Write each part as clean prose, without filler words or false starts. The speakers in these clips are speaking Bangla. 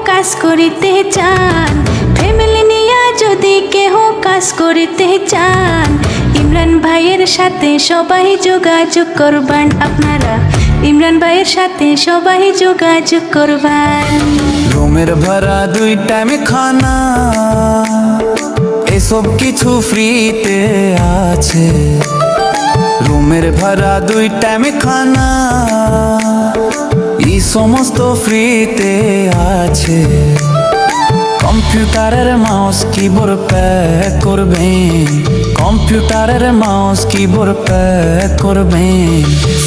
কাজ করিতে চান, ফ্যামিলি নিয়ে যদি কেহ কাজ করিতে চান, ইমরান ভাইয়ের সাথে সবাই যোগাযোগ করবেন। আপনারা ইমরান ভাইয়ের সাথে সবাই যোগাযোগ করবেন। রুমের ভাড়া 2 টাইমে খানা, এসব কিছু ফ্রিতে আছে। রুমের ভাড়া 2 টাইমে খানা, এই সমস্ত ফ্রিতে আছে। কম্পিউটারের মাউস কিবোর্ড প্যাক করবেন, কম্পিউটারের মাউস কিবোর্ড প্যাক করবেন।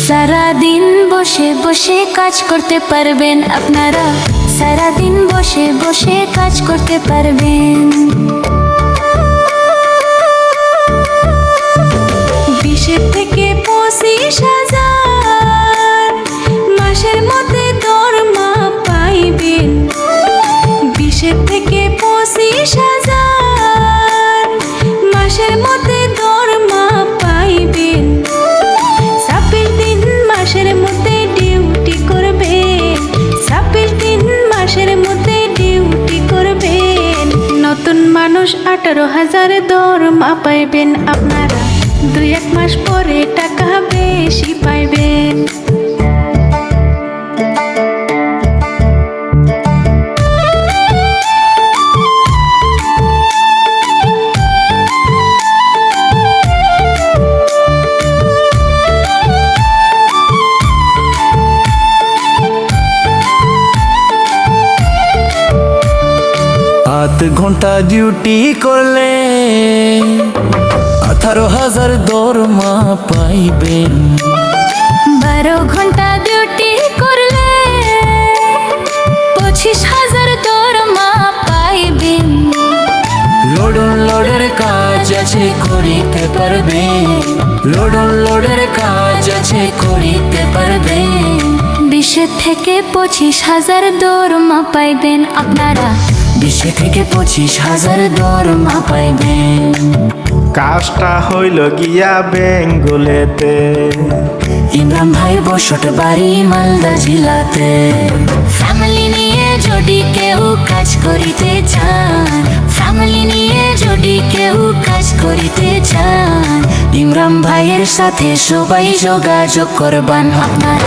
সারাদিন বসে বসে কাজ করতে পারবেন আপনারা, সারাদিন বসে বসে কাজ করতে পারবেন। 20 থেকে 25,000 মাসের মধ্যে দরমা পাইবেন। 20 থেকে 25,000 মাসের মধ্যে দরমা পাইবেন। 26 দিন মাসের মধ্যে ডিউটি করবেন, 26 দিন মাসের মধ্যে ডিউটি করবেন। নতুন মানুষ 18,000 দরমা পাইবেন আপনারা, 2-1 মাস পরে টাকা বেশি পাইবেন। আধ ঘন্টা ডিউটি করলে 18,000 দরমা পাইবেন। 12 ঘন্টা ডিউটি করলে 25,000 দরমা পাইবেন। লোডের কাজ আছে করিতে পারবেন, লোডের কাজ আছে করিতে পারবেন। 20 থেকে 25,000 দরমা পাইবেন আপনারা, 20 থেকে 25,000 দরমা পাইবেন। কাজটা হইল গিয়া বেঙ্গলেতে, ইমরান ভাই বসত বাড়ি মালদা জেলাতে। ফ্যামিলি নিয়ে যদি কেউ কাজ করিতে চান, ফ্যামিলি নিয়ে যদি কেউ কাজ করিতে চান, ইমরান ভাইয়ের সাথে সবাই যোগাযোগ করবেন আপনারা।